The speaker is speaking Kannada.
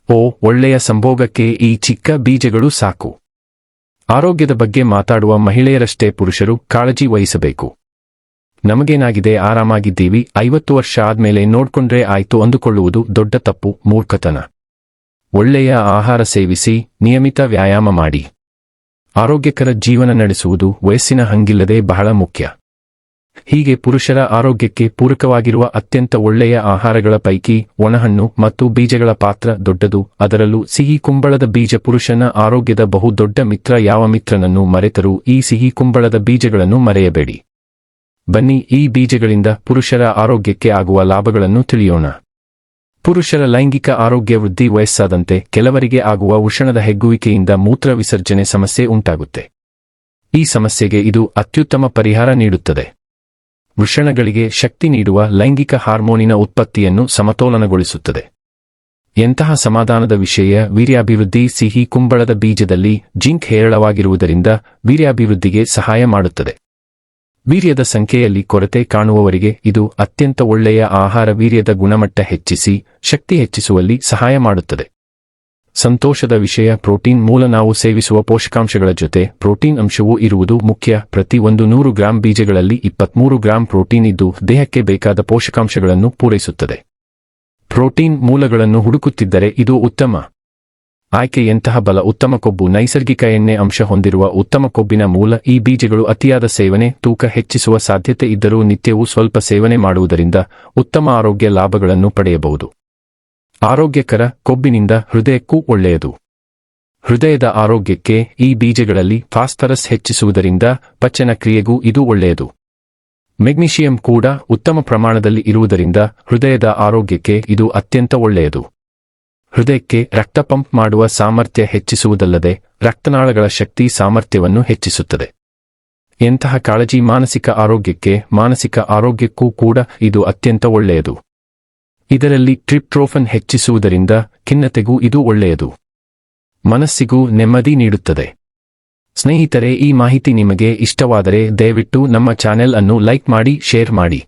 ಒಳ್ಳೆಯ ಸಂಭೋಗಕ್ಕೆ ಈ ಚಿಕ್ಕ ಬೀಜಗಳು ಸಾಕು. ಆರೋಗ್ಯದ ಬಗ್ಗೆ ಮಾತಾಡುವ ಮಹಿಳೆಯರಷ್ಟೇ ಪುರುಷರು ಕಾಳಜಿ ವಹಿಸಬೇಕು. ನಮಗೇನಾಗಿದೆ, ಆರಾಮಾಗಿದ್ದೀವಿ, 50 ವರ್ಷ ಆದ್ಮೇಲೆ ನೋಡ್ಕೊಂಡ್ರೆ ಆಯ್ತು ಅಂದುಕೊಳ್ಳುವುದು ದೊಡ್ಡ ತಪ್ಪು, ಮೂರ್ಖತನ. ಒಳ್ಳೆಯ ಆಹಾರ ಸೇವಿಸಿ, ನಿಯಮಿತ ವ್ಯಾಯಾಮ ಮಾಡಿ. ಆರೋಗ್ಯಕರ ಜೀವನ ನಡೆಸುವುದು ವಯಸ್ಸಿನ ಹಂಗಿಲ್ಲದೆ ಬಹಳ ಮುಖ್ಯ. ಹೀಗೆ ಪುರುಷರ ಆರೋಗ್ಯಕ್ಕೆ ಪೂರಕವಾಗಿರುವ ಅತ್ಯಂತ ಒಳ್ಳೆಯ ಆಹಾರಗಳ ಪೈಕಿ ಒಣಹಣ್ಣು ಮತ್ತು ಬೀಜಗಳ ಪಾತ್ರ ದೊಡ್ಡದು. ಅದರಲ್ಲೂ ಸಿಹಿ ಕುಂಬಳದ ಬೀಜ ಪುರುಷನ ಆರೋಗ್ಯದ ಬಹುದೊಡ್ಡ ಮಿತ್ರ. ಯಾವ ಮಿತ್ರನನ್ನು ಮರೆತರೂ ಈ ಸಿಹಿ ಕುಂಬಳದ ಬೀಜಗಳನ್ನು ಮರೆಯಬೇಡಿ. ಬನ್ನಿ, ಈ ಬೀಜಗಳಿಂದ ಪುರುಷರ ಆರೋಗ್ಯಕ್ಕೆ ಆಗುವ ಲಾಭಗಳನ್ನು ತಿಳಿಯೋಣ. ಪುರುಷರ ಲೈಂಗಿಕ ಆರೋಗ್ಯ ವೃದ್ಧಿ. ವಯಸ್ಸಾದಂತೆ ಕೆಲವರಿಗೆ ಆಗುವ ಉಷಣದ ಹೆಗ್ಗುವಿಕೆಯಿಂದ ಮೂತ್ರ ವಿಸರ್ಜನೆ ಸಮಸ್ಯೆ ಉಂಟಾಗುತ್ತೆ. ಈ ಸಮಸ್ಯೆಗೆ ಇದು ಅತ್ಯುತ್ತಮ ಪರಿಹಾರ ನೀಡುತ್ತದೆ. ವೃಷಣಗಳಿಗೆ ಶಕ್ತಿ ನೀಡುವ ಲೈಂಗಿಕ ಹಾರ್ಮೋನಿನ ಉತ್ಪತ್ತಿಯನ್ನು ಸಮತೋಲನಗೊಳಿಸುತ್ತದೆ. ಎಂತಹ ಸಮಾಧಾನದ ವಿಷಯ! ವೀರ್ಯಾಭಿವೃದ್ಧಿ. ಸಿಹಿ ಕುಂಬಳದ ಬೀಜದಲ್ಲಿ ಜಿಂಕ್ ಹೇರಳವಾಗಿರುವುದರಿಂದ ವೀರ್ಯಾಭಿವೃದ್ಧಿಗೆ ಸಹಾಯ ಮಾಡುತ್ತದೆ. ವೀರ್ಯದ ಸಂಖ್ಯೆಯಲ್ಲಿ ಕೊರತೆ ಕಾಣುವವರಿಗೆ ಇದು ಅತ್ಯಂತ ಒಳ್ಳೆಯ ಆಹಾರ. ವೀರ್ಯದ ಗುಣಮಟ್ಟ ಹೆಚ್ಚಿಸಿ ಶಕ್ತಿ ಹೆಚ್ಚಿಸುವಲ್ಲಿ ಸಹಾಯ ಮಾಡುತ್ತದೆ. ಸಂತೋಷದ ವಿಷಯ, ಪ್ರೋಟೀನ್ ಮೂಲ. ನಾವು ಸೇವಿಸುವ ಪೋಷಕಾಂಶಗಳ ಜೊತೆ ಪ್ರೋಟೀನ್ ಅಂಶವೂ ಇರುವುದು ಮುಖ್ಯ. ಪ್ರತಿ 100 ಗ್ರಾಂ ಬೀಜಗಳಲ್ಲಿ 23 ಗ್ರಾಂ ಪ್ರೋಟೀನ್ ಇದ್ದು ದೇಹಕ್ಕೆ ಬೇಕಾದ ಪೋಷಕಾಂಶಗಳನ್ನು ಪೂರೈಸುತ್ತದೆ. ಪ್ರೋಟೀನ್ ಮೂಲಗಳನ್ನು ಹುಡುಕುತ್ತಿದ್ದರೆ ಇದು ಉತ್ತಮ ಆಯ್ಕೆ. ಎಂತಹ ಬಲ! ಉತ್ತಮ ಕೊಬ್ಬು. ನೈಸರ್ಗಿಕ ಎಣ್ಣೆ ಅಂಶ ಹೊಂದಿರುವ ಉತ್ತಮ ಕೊಬ್ಬಿನ ಮೂಲ ಈ ಬೀಜಗಳು. ಅತಿಯಾದ ಸೇವನೆ ತೂಕ ಹೆಚ್ಚಿಸುವ ಸಾಧ್ಯತೆ ಇದ್ದರೂ ನಿತ್ಯವೂ ಸ್ವಲ್ಪ ಸೇವನೆ ಮಾಡುವುದರಿಂದ ಉತ್ತಮ ಆರೋಗ್ಯ ಲಾಭಗಳನ್ನು ಪಡೆಯಬಹುದು. ಆರೋಗ್ಯಕರ ಕೊಬ್ಬಿನಿಂದ ಹೃದಯಕ್ಕೂ ಒಳ್ಳೆಯದು. ಹೃದಯದ ಆರೋಗ್ಯಕ್ಕೆ ಈ ಬೀಜಗಳಲ್ಲಿ ಫಾಸ್ಫರಸ್ ಹೆಚ್ಚಿಸುವುದರಿಂದ ಪಚನ ಕ್ರಿಯೆಗೂ ಇದು ಒಳ್ಳೆಯದು. ಮೆಗ್ನೀಷಿಯಂ ಕೂಡ ಉತ್ತಮ ಪ್ರಮಾಣದಲ್ಲಿ ಇರುವುದರಿಂದ ಹೃದಯದ ಆರೋಗ್ಯಕ್ಕೆ ಇದು ಅತ್ಯಂತ ಒಳ್ಳೆಯದು. ಹೃದಯಕ್ಕೆ ರಕ್ತ ಪಂಪ್ ಮಾಡುವ ಸಾಮರ್ಥ್ಯ ಹೆಚ್ಚಿಸುವುದಲ್ಲದೆ ರಕ್ತನಾಳಗಳ ಶಕ್ತಿ ಸಾಮರ್ಥ್ಯವನ್ನು ಹೆಚ್ಚಿಸುತ್ತದೆ. ಎಂತಹ ಕಾಳಜಿ! ಮಾನಸಿಕ ಆರೋಗ್ಯಕ್ಕೆ. ಮಾನಸಿಕ ಆರೋಗ್ಯಕ್ಕೂ ಕೂಡ ಇದು ಅತ್ಯಂತ ಒಳ್ಳೆಯದು. ಇದರಲ್ಲಿ ಟ್ರಿಪ್ಟೋಫನ್ ಹೆಚ್ಚಿಸುವುದರಿಂದ ಖಿನ್ನತೆಗೂ ಇದು ಒಳ್ಳೆಯದು. ಮನಸ್ಸಿಗೂ ನೆಮ್ಮದಿ ನೀಡುತ್ತದೆ. ಸ್ನೇಹಿತರೆ, ಈ ಮಾಹಿತಿ ನಿಮಗೆ ಇಷ್ಟವಾದರೆ ದಯವಿಟ್ಟು ನಮ್ಮ ಚಾನೆಲ್ ಅನ್ನು ಲೈಕ್ ಮಾಡಿ, ಶೇರ್ ಮಾಡಿ.